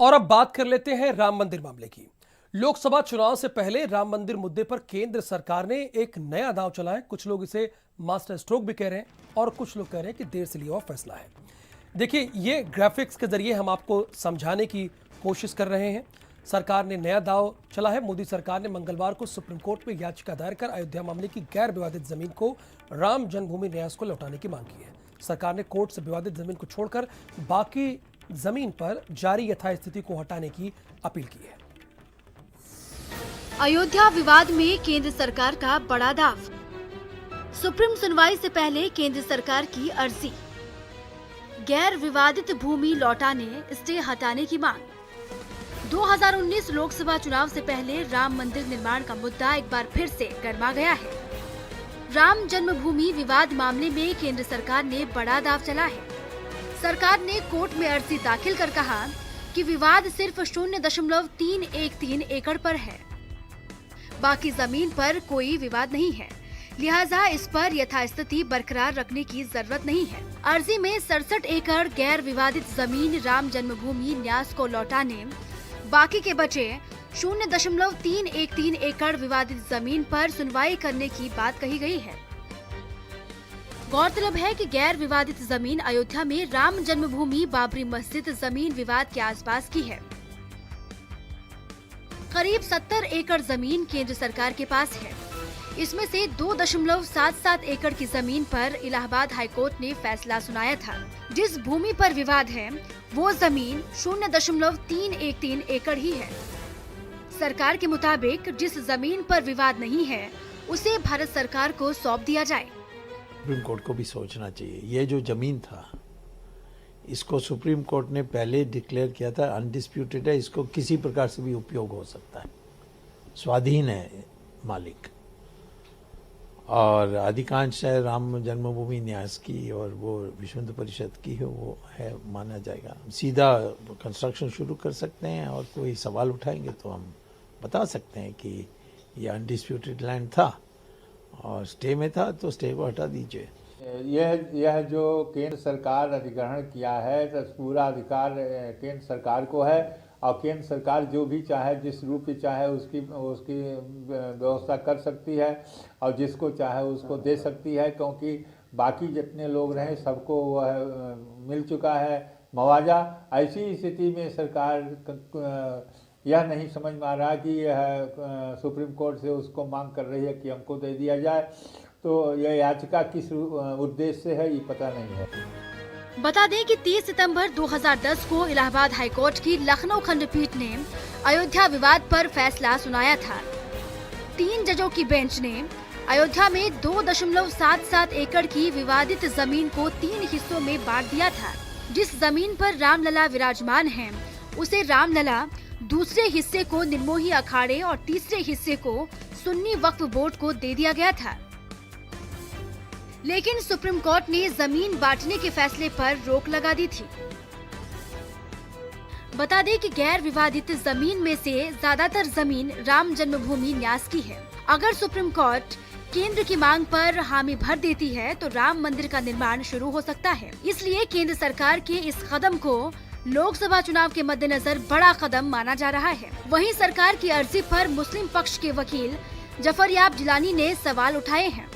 और अब बात कर लेते हैं राम मंदिर मामले की। लोकसभा चुनाव से पहले राम मंदिर मुद्दे पर केंद्र सरकार ने एक नया दांव चला है। कुछ लोग इसे मास्टर स्ट्रोक भी कह रहे हैं और कुछ लोग कह रहे हैं कि देर से लिया हुआ फैसला है। देखिए, ये ग्राफिक्स के जरिए हम आपको समझाने की कोशिश कर रहे हैं। सरकार ने नया दांव चला है। मोदी सरकार ने मंगलवार को सुप्रीम कोर्ट में याचिका दायर कर अयोध्या मामले की गैर विवादित जमीन को राम जन्मभूमि न्यास को लौटाने की मांग की है। सरकार ने कोर्ट से विवादित जमीन को छोड़कर बाकी जमीन पर जारी यथास्थिति को हटाने की अपील की है। अयोध्या विवाद में केंद्र सरकार का बड़ा दाव। सुप्रीम सुनवाई से पहले केंद्र सरकार की अर्जी। गैर विवादित भूमि लौटाने, स्टे हटाने की मांग। 2019 लोकसभा चुनाव से पहले राम मंदिर निर्माण का मुद्दा एक बार फिर से गर्मा गया है। राम जन्मभूमि विवाद मामले में केंद्र सरकार ने बड़ा दाव चला है। सरकार ने कोर्ट में अर्जी दाखिल कर कहा कि विवाद सिर्फ 0.313 एकड़ पर है, बाकी जमीन पर कोई विवाद नहीं है, लिहाजा इस पर यथास्थिति बरकरार रखने की जरूरत नहीं है। अर्जी में 67 एकड़ गैर विवादित जमीन राम जन्मभूमि न्यास को लौटाने, बाकी के बचे 0.313 एकड़ विवादित जमीन पर सुनवाई करने की बात कही गई है। गौरतलब है कि गैर विवादित जमीन अयोध्या में राम जन्मभूमि बाबरी मस्जिद जमीन विवाद के आसपास की है। करीब 70 एकड़ जमीन केंद्र सरकार के पास है। इसमें से 2.77 एकड़ की जमीन पर इलाहाबाद हाईकोर्ट ने फैसला सुनाया था। जिस भूमि पर विवाद है वो जमीन 0.313 एकड़ ही है। सरकार के मुताबिक जिस जमीन पर विवाद नहीं है उसे भारत सरकार को सौंप दिया जाए। सुप्रीम कोर्ट को भी सोचना चाहिए। ये जो जमीन था, इसको सुप्रीम कोर्ट ने पहले डिक्लेयर किया था अनडिस्प्यूटेड है, इसको किसी प्रकार से भी उपयोग हो सकता है, स्वाधीन है मालिक। और अधिकांश है राम जन्मभूमि न्यास की और वो विश्व हिंदू परिषद की है, वो है माना जाएगा। सीधा कंस्ट्रक्शन शुरू कर सकते हैं और कोई सवाल उठाएंगे तो हम बता सकते हैं कि ये अनडिस्प्यूटेड लैंड था और स्टे में था, तो स्टे को हटा दीजिए। यह जो केंद्र सरकार अधिग्रहण किया है तो पूरा अधिकार केंद्र सरकार को है और केंद्र सरकार जो भी चाहे, जिस रूप में चाहे उसकी व्यवस्था कर सकती है और जिसको चाहे उसको दे सकती है, क्योंकि बाकी जितने लोग रहे सबको वह मिल चुका है मुआवजा। ऐसी स्थिति में सरकार यह नहीं समझ में आ रहा कि यह सुप्रीम कोर्ट से उसको मांग कर रही है कि हमको दे दिया जाए, तो यह याचिका किस उद्देश्य से है ये पता नहीं है। बता दें कि 30 सितंबर 2010 को इलाहाबाद हाईकोर्ट की लखनऊ खंडपीठ ने अयोध्या विवाद पर फैसला सुनाया था। 3 जजों की बेंच ने अयोध्या में 2.77 एकड़ की विवादित जमीन को 3 हिस्सों में बांट दिया था। जिस जमीन पर रामलला विराजमान है उसे रामलला, दूसरे हिस्से को निर्मोही अखाड़े और तीसरे हिस्से को सुन्नी वक्फ बोर्ड को दे दिया गया था। लेकिन सुप्रीम कोर्ट ने जमीन बांटने के फैसले पर रोक लगा दी थी। बता दें कि गैर विवादित जमीन में से ज्यादातर जमीन राम जन्मभूमि न्यास की है। अगर सुप्रीम कोर्ट केंद्र की मांग पर हामी भर देती है तो राम मंदिर का निर्माण शुरू हो सकता है। इसलिए केंद्र सरकार के इस कदम को लोकसभा चुनाव के मद्देनजर बड़ा कदम माना जा रहा है। वहीं सरकार की अर्जी पर मुस्लिम पक्ष के वकील जफरयाब जिलानी ने सवाल उठाए हैं।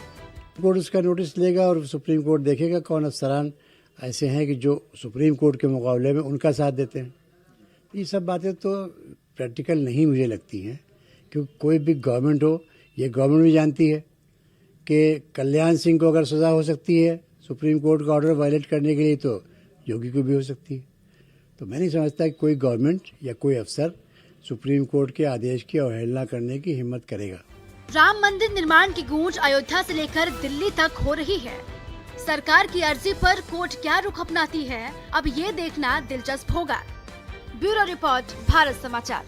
कोर्ट उसका नोटिस लेगा और सुप्रीम कोर्ट देखेगा कौन अफसरान ऐसे हैं कि जो सुप्रीम कोर्ट के मुकाबले में उनका साथ देते हैं। ये सब बातें तो प्रैक्टिकल नहीं मुझे लगती हैं, क्योंकि कोई भी गवर्नमेंट हो, ये गवर्नमेंट भी जानती है कि कल्याण सिंह को अगर सजा हो सकती है सुप्रीम कोर्ट का ऑर्डर वायलेट करने के लिए, तो योगी को भी हो सकती है। तो मैं नहीं समझता कि कोई गवर्नमेंट या कोई अफसर सुप्रीम कोर्ट के आदेश की अवहेलना करने की हिम्मत करेगा। राम मंदिर निर्माण की गूंज अयोध्या से लेकर दिल्ली तक हो रही है। सरकार की अर्जी पर कोर्ट क्या रुख अपनाती है, अब ये देखना दिलचस्प होगा। ब्यूरो रिपोर्ट, भारत समाचार।